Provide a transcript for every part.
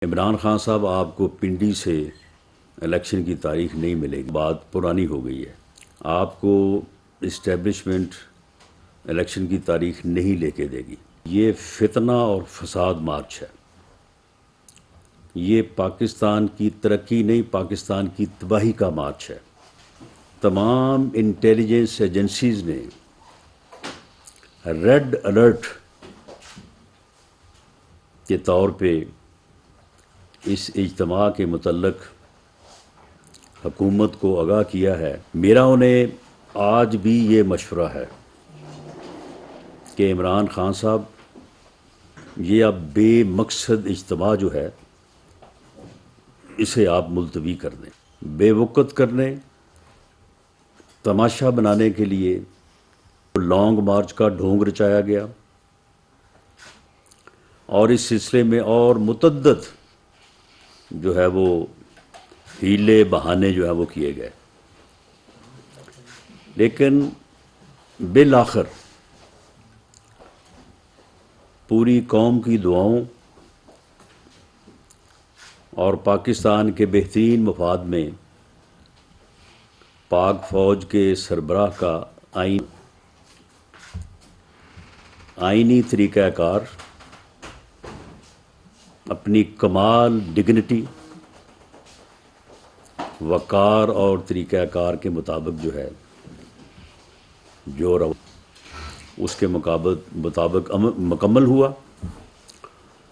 عمران خان صاحب آپ کو پنڈی سے الیکشن کی تاریخ نہیں ملے گی، بات پرانی ہو گئی ہے۔ آپ کو اسٹیبلشمنٹ الیکشن کی تاریخ نہیں لے کے دے گی۔ یہ فتنہ اور فساد مارچ ہے۔ یہ پاکستان کی ترقی نہیں، پاکستان کی تباہی کا مارچ ہے۔ تمام انٹیلیجنس ایجنسیز نے ریڈ الرٹ کے طور پہ اس اجتماع کے متعلق حکومت کو آگاہ کیا ہے۔ میرا انہیں آج بھی یہ مشورہ ہے کہ عمران خان صاحب، یہ اب بے مقصد اجتماع جو ہے اسے آپ ملتوی کر دیں۔ بے وقت کرنے، تماشا بنانے کے لیے لانگ مارچ کا ڈھونگ رچایا گیا اور اس سلسلے میں اور متعدد جو ہے وہ ہیلے بہانے جو ہے وہ کیے گئے، لیکن بالآخر پوری قوم کی دعاؤں اور پاکستان کے بہترین مفاد میں پاک فوج کے سربراہ کا آئینی طریقہ کار اپنی کمال ڈگنیٹی، وقار اور طریقہ کار کے مطابق جو ہے اس کے مطابق مکمل ہوا،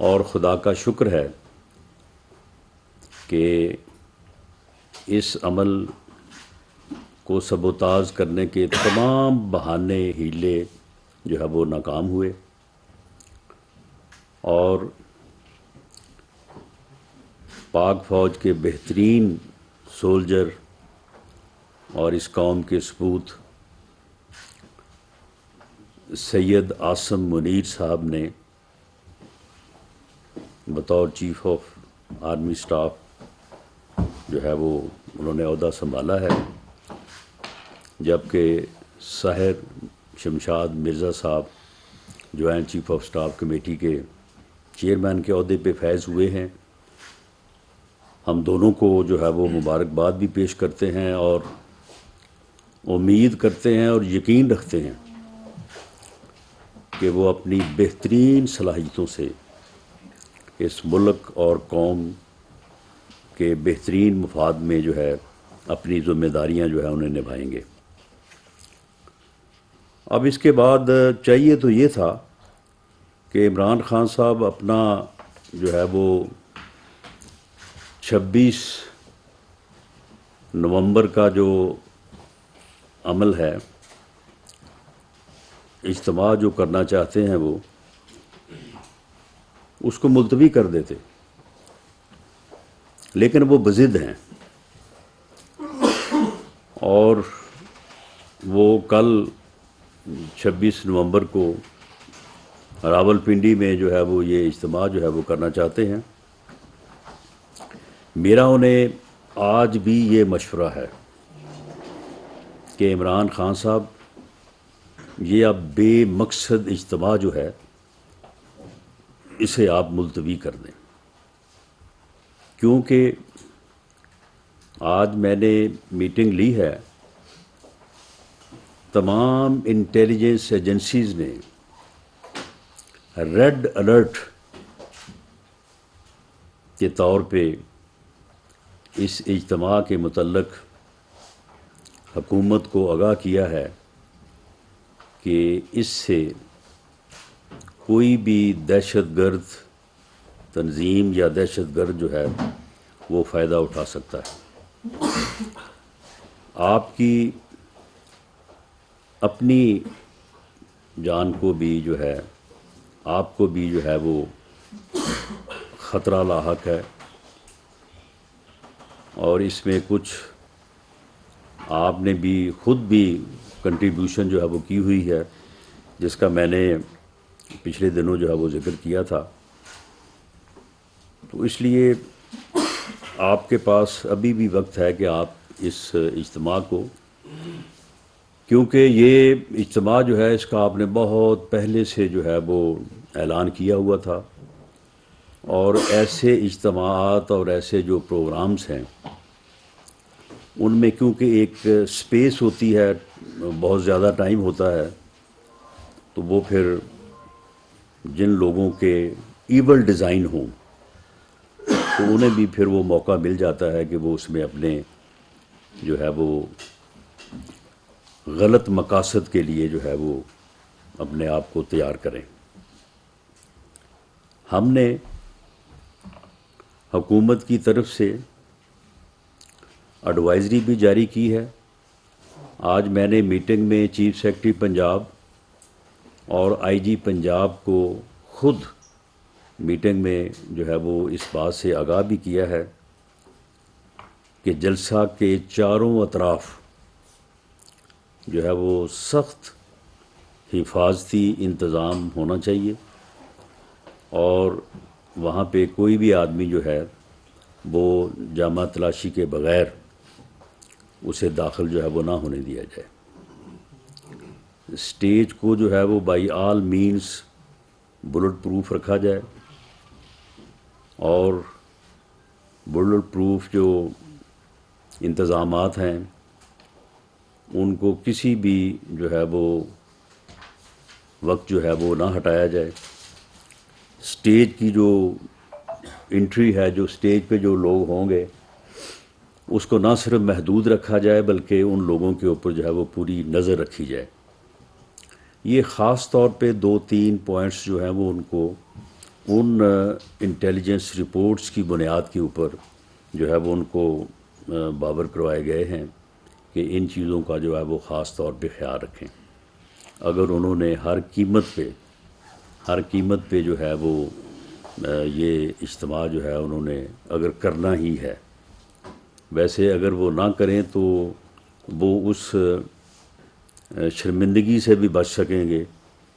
اور خدا کا شکر ہے کہ اس عمل کو سبوتاژ کرنے کے تمام بہانے، ہیلے جو ہے وہ ناکام ہوئے، اور پاک فوج کے بہترین سولجر اور اس قوم کے سپوت سید عاصم منیر صاحب نے بطور چیف آف آرمی سٹاف جو ہے وہ انہوں نے عہدہ سنبھالا ہے، جبکہ ساحر شمشاد مرزا صاحب joint chief of staff committee کے چیئرمین کے عہدے پہ فائز ہوئے ہیں۔ ہم دونوں کو جو ہے وہ مبارکباد بھی پیش کرتے ہیں اور امید کرتے ہیں اور یقین رکھتے ہیں کہ وہ اپنی بہترین صلاحیتوں سے اس ملک اور قوم کے بہترین مفاد میں جو ہے اپنی ذمہ داریاں جو ہے انہیں نبھائیں گے۔ اب اس کے بعد چاہیے تو یہ تھا کہ عمران خان صاحب اپنا جو ہے وہ 26 نومبر کا جو عمل ہے، اجتماع جو کرنا چاہتے ہیں وہ اس کو ملتوی کر دیتے، لیکن وہ بضد ہیں اور وہ کل 26 نومبر کو راولپنڈی میں جو ہے وہ یہ اجتماع جو ہے وہ کرنا چاہتے ہیں۔ میرا انہیں آج بھی یہ مشورہ ہے کہ عمران خان صاحب، یہ اب بے مقصد اجتماع جو ہے اسے آپ ملتوی کر دیں، کیونکہ آج میں نے میٹنگ لی ہے، تمام انٹیلیجنس ایجنسیز نے ریڈ الرٹ کے طور پہ اس اجتماع کے متعلق حکومت کو آگاہ کیا ہے کہ اس سے کوئی بھی دہشت گرد تنظیم یا دہشت گرد جو ہے وہ فائدہ اٹھا سکتا ہے۔ آپ کی اپنی جان کو بھی جو ہے، آپ کو بھی جو ہے وہ خطرہ لاحق ہے، اور اس میں کچھ آپ نے بھی خود بھی کنٹریبیوشن جو ہے وہ کی ہوئی ہے، جس کا میں نے پچھلے دنوں جو ہے وہ ذکر کیا تھا۔ تو اس لیے آپ کے پاس ابھی بھی وقت ہے کہ آپ اس اجتماع کو، کیونکہ یہ اجتماع جو ہے اس کا آپ نے بہت پہلے سے جو ہے وہ اعلان کیا ہوا تھا، اور ایسے اجتماعات اور ایسے جو پروگرامز ہیں ان میں کیونکہ ایک سپیس ہوتی ہے، بہت زیادہ ٹائم ہوتا ہے، تو وہ پھر جن لوگوں کے ایول ڈیزائن ہوں تو انہیں بھی پھر وہ موقع مل جاتا ہے کہ وہ اس میں اپنے جو ہے وہ غلط مقاصد کے لیے جو ہے وہ اپنے آپ کو تیار کریں۔ ہم نے حکومت کی طرف سے ایڈوائزری بھی جاری کی ہے۔ آج میں نے میٹنگ میں چیف سیکرٹری پنجاب اور آئی جی پنجاب کو خود میٹنگ میں جو ہے وہ اس بات سے آگاہ بھی کیا ہے کہ جلسہ کے چاروں اطراف جو ہے وہ سخت حفاظتی انتظام ہونا چاہیے، اور وہاں پہ کوئی بھی آدمی جو ہے وہ جامہ تلاشی کے بغیر اسے داخل جو ہے وہ نہ ہونے دیا جائے۔ اسٹیج کو جو ہے وہ by all means bulletproof رکھا جائے، اور بلٹ پروف جو انتظامات ہیں ان کو کسی بھی جو ہے وہ وقت جو ہے وہ نہ ہٹایا جائے۔ اسٹیج کی جو انٹری ہے، جو اسٹیج پہ جو لوگ ہوں گے اس کو نہ صرف محدود رکھا جائے بلکہ ان لوگوں کے اوپر جو ہے وہ پوری نظر رکھی جائے۔ یہ خاص طور پہ 2-3 پوائنٹس جو ہیں وہ ان کو ان انٹیلیجنس رپورٹس کی بنیاد کے اوپر جو ہے وہ ان کو باور کروائے گئے ہیں کہ ان چیزوں کا جو ہے وہ خاص طور پہ خیال رکھیں۔ اگر انہوں نے ہر قیمت پہ جو ہے وہ یہ اجتماع جو ہے انہوں نے اگر کرنا ہی ہے، ویسے اگر وہ نہ کریں تو وہ اس شرمندگی سے بھی بچ سکیں گے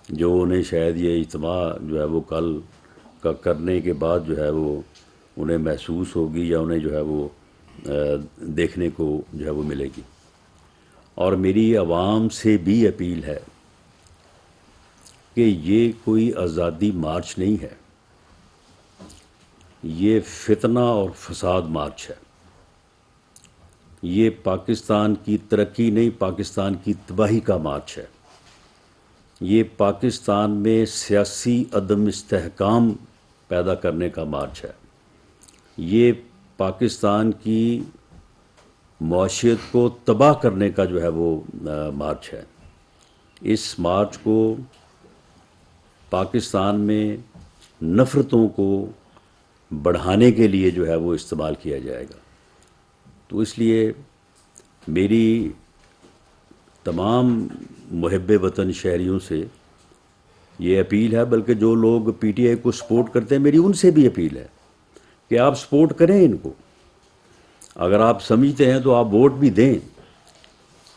جو انہیں شاید یہ اجتماع جو ہے وہ کل کا کرنے کے بعد جو ہے وہ انہیں محسوس ہوگی یا انہیں جو ہے وہ دیکھنے کو جو ہے وہ ملے گی۔ اور میری عوام سے بھی اپیل ہے کہ یہ کوئی آزادی مارچ نہیں ہے، یہ فتنہ اور فساد مارچ ہے۔ یہ پاکستان کی ترقی نہیں، پاکستان کی تباہی کا مارچ ہے۔ یہ پاکستان میں سیاسی عدم استحکام پیدا کرنے کا مارچ ہے۔ یہ پاکستان کی معاشیت کو تباہ کرنے کا جو ہے وہ مارچ ہے۔ اس مارچ کو پاکستان میں نفرتوں کو بڑھانے کے لیے جو ہے وہ استعمال کیا جائے گا۔ تو اس لیے میری تمام محب وطن شہریوں سے یہ اپیل ہے، بلکہ جو لوگ پی ٹی آئی کو سپورٹ کرتے ہیں میری ان سے بھی اپیل ہے کہ آپ سپورٹ کریں ان کو۔ اگر آپ سمجھتے ہیں تو آپ ووٹ بھی دیں۔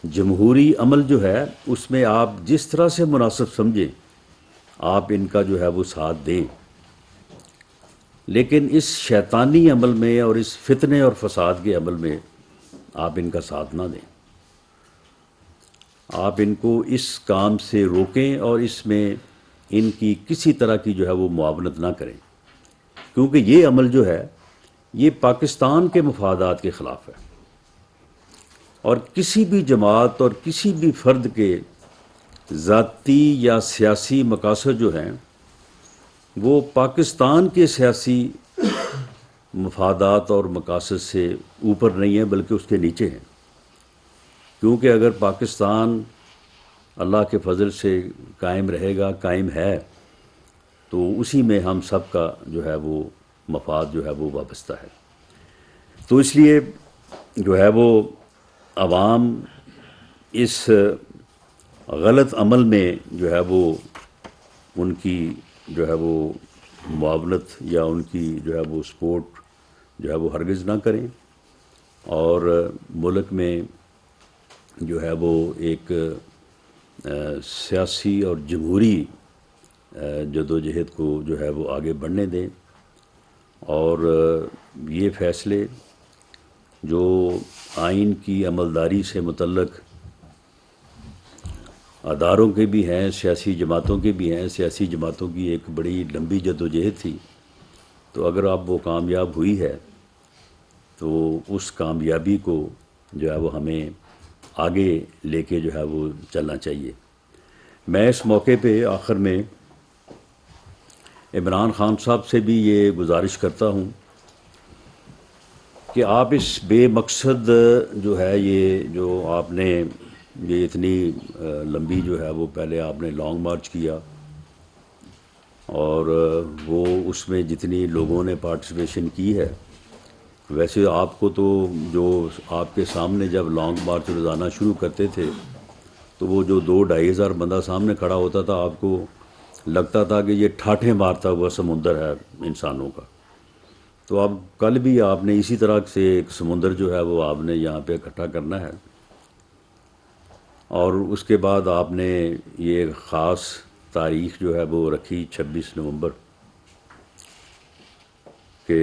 جمہوری عمل جو ہے اس میں آپ جس طرح سے مناسب سمجھیں آپ ان کا جو ہے وہ ساتھ دیں، لیکن اس شیطانی عمل میں اور اس فتنے اور فساد کے عمل میں آپ ان کا ساتھ نہ دیں۔ آپ ان کو اس کام سے روکیں اور اس میں ان کی کسی طرح کی جو ہے وہ معاونت نہ کریں، کیونکہ یہ عمل جو ہے یہ پاکستان کے مفادات کے خلاف ہے، اور کسی بھی جماعت اور کسی بھی فرد کے ذاتی یا سیاسی مقاصد جو ہیں وہ پاکستان کے سیاسی مفادات اور مقاصد سے اوپر نہیں ہیں بلکہ اس کے نیچے ہیں۔ کیونکہ اگر پاکستان اللہ کے فضل سے قائم رہے گا، قائم ہے، تو اسی میں ہم سب کا جو ہے وہ مفاد جو ہے وہ وابستہ ہے۔ تو اس لیے جو ہے وہ عوام اس غلط عمل میں جو ہے وہ ان کی جو ہے وہ معاونت یا ان کی جو ہے وہ سپورٹ جو ہے وہ ہرگز نہ کریں، اور ملک میں جو ہے وہ ایک سیاسی اور جمہوری جدوجہد کو جو ہے وہ آگے بڑھنے دیں، اور یہ فیصلے جو آئین کی عملداری سے متعلق اداروں کے بھی ہیں، سیاسی جماعتوں کے بھی ہیں، سیاسی جماعتوں کی ایک بڑی لمبی جدوجہد تھی، تو اگر اب وہ کامیاب ہوئی ہے تو اس کامیابی کو جو ہے وہ ہمیں آگے لے کے جو ہے وہ چلنا چاہیے۔ میں اس موقع پہ آخر میں عمران خان صاحب سے بھی یہ گزارش کرتا ہوں کہ آپ اس بے مقصد جو ہے یہ جو آپ نے یہ اتنی لمبی جو ہے وہ پہلے آپ نے لانگ مارچ کیا، اور وہ اس میں جتنی لوگوں نے پارٹیسپیشن کی ہے، ویسے آپ کو تو جو آپ کے سامنے جب لانگ مارچ روزانہ شروع کرتے تھے تو وہ جو 2-2.5 ہزار بندہ سامنے کھڑا ہوتا تھا، آپ کو لگتا تھا کہ یہ ٹھاٹھیں مارتا ہوا سمندر ہے انسانوں کا۔ تو اب کل بھی آپ نے اسی طرح سے ایک سمندر جو ہے وہ آپ نے یہاں پہ اکٹھا کرنا ہے، اور اس کے بعد آپ نے یہ خاص تاریخ جو ہے وہ رکھی 26 نومبر کہ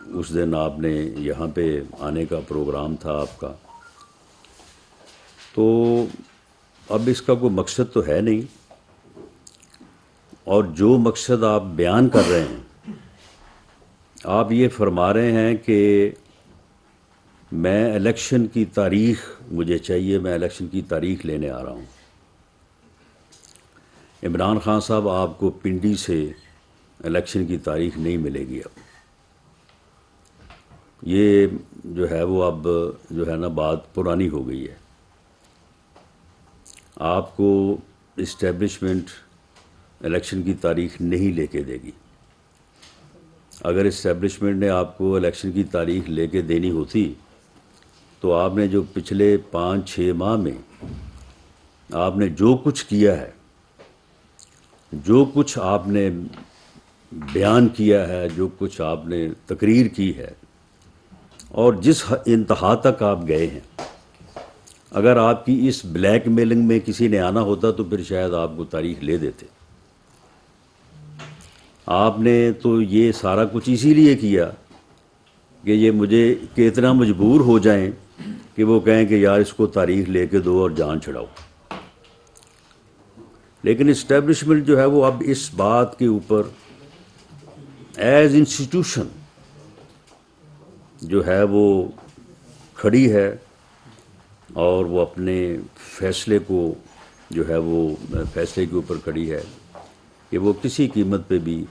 اس دن آپ نے یہاں پہ آنے کا پروگرام تھا آپ کا۔ تو اب اس کا کوئی مقصد تو ہے نہیں، اور جو مقصد آپ بیان کر رہے ہیں، آپ یہ فرما رہے ہیں کہ میں الیکشن کی تاریخ مجھے چاہیے، میں الیکشن کی تاریخ لینے آ رہا ہوں۔ عمران خان صاحب، آپ کو پنڈی سے الیکشن کی تاریخ نہیں ملے گی اب۔ یہ جو ہے وہ اب جو ہے نا بات پرانی ہو گئی ہے۔ آپ کو اسٹیبلشمنٹ الیکشن کی تاریخ نہیں لے کے دے گی۔ اگر اسٹیبلشمنٹ نے آپ کو الیکشن کی تاریخ لے کے دینی ہوتی تو آپ نے جو پچھلے 5-6 ماہ میں آپ نے جو کچھ کیا ہے، جو کچھ آپ نے بیان کیا ہے، جو کچھ آپ نے تقریر کی ہے، اور جس انتہا تک آپ گئے ہیں، اگر آپ کی اس بلیک میلنگ میں کسی نے آنا ہوتا تو پھر شاید آپ کو تاریخ لے دیتے۔ آپ نے تو یہ سارا کچھ اسی لیے کیا کہ یہ مجھے کہ اتنا مجبور ہو جائیں کہ وہ کہیں کہ یار اس کو تاریخ لے کے دو اور جان چھڑاؤ۔ لیکن اسٹیبلشمنٹ جو ہے وہ اب اس بات کے اوپر ایز انسٹیٹیوشن جو ہے وہ کھڑی ہے، اور وہ اپنے فیصلے کو جو ہے وہ فیصلے کے اوپر کھڑی ہے کہ وہ کسی قیمت پہ بھی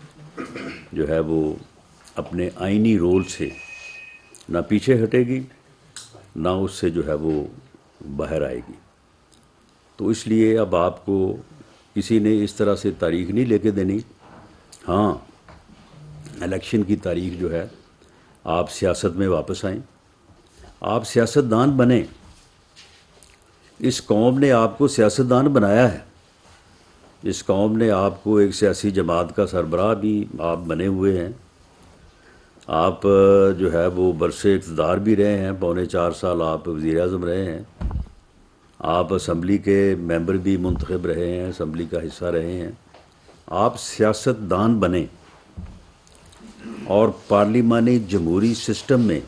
جو ہے وہ اپنے آئینی رول سے نہ پیچھے ہٹے گی، نہ اس سے جو ہے وہ باہر آئے گی۔ تو اس لیے اب آپ کو کسی نے اس طرح سے تاریخ نہیں لے کے دینی۔ ہاں، الیکشن کی تاریخ جو ہے، آپ سیاست میں واپس آئیں، آپ سیاستدان بنیں۔ اس قوم نے آپ کو سیاستدان بنایا ہے، اس قوم نے آپ کو ایک سیاسی جماعت کا سربراہ بھی آپ بنے ہوئے ہیں، آپ جو ہے وہ برس اقتدار بھی رہے ہیں، 4.25 سال آپ وزیر اعظم رہے ہیں، آپ اسمبلی کے ممبر بھی منتخب رہے ہیں، اسمبلی کا حصہ رہے ہیں۔ آپ سیاستدان بنیں، اور پارلیمانی جمہوری سسٹم میں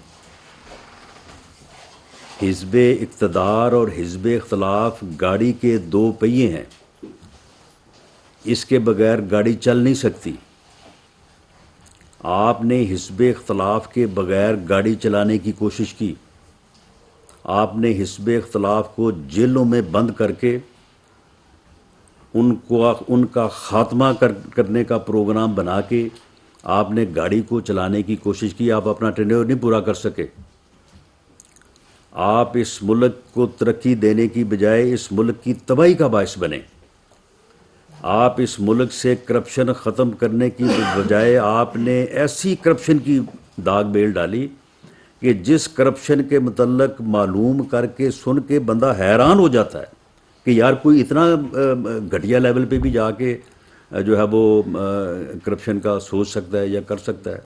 حزب اقتدار اور حزب اختلاف گاڑی کے 2 پہیے ہیں، اس کے بغیر گاڑی چل نہیں سکتی۔ آپ نے حزب اختلاف کے بغیر گاڑی چلانے کی کوشش کی، آپ نے حزب اختلاف کو جیلوں میں بند کر کے ان کا خاتمہ کرنے کا پروگرام بنا کے آپ نے گاڑی کو چلانے کی کوشش کی، آپ اپنا ٹینیور نہیں پورا کر سکے۔ آپ اس ملک کو ترقی دینے کی بجائے اس ملک کی تباہی کا باعث بنے۔ آپ اس ملک سے کرپشن ختم کرنے کی بجائے آپ نے ایسی کرپشن کی داغ بیل ڈالی کہ جس کرپشن کے متعلق معلوم کر کے سن کے بندہ حیران ہو جاتا ہے کہ یار کوئی اتنا گھٹیا لیول پہ بھی جا کے جو ہے وہ کرپشن کا سوچ سکتا ہے یا کر سکتا ہے۔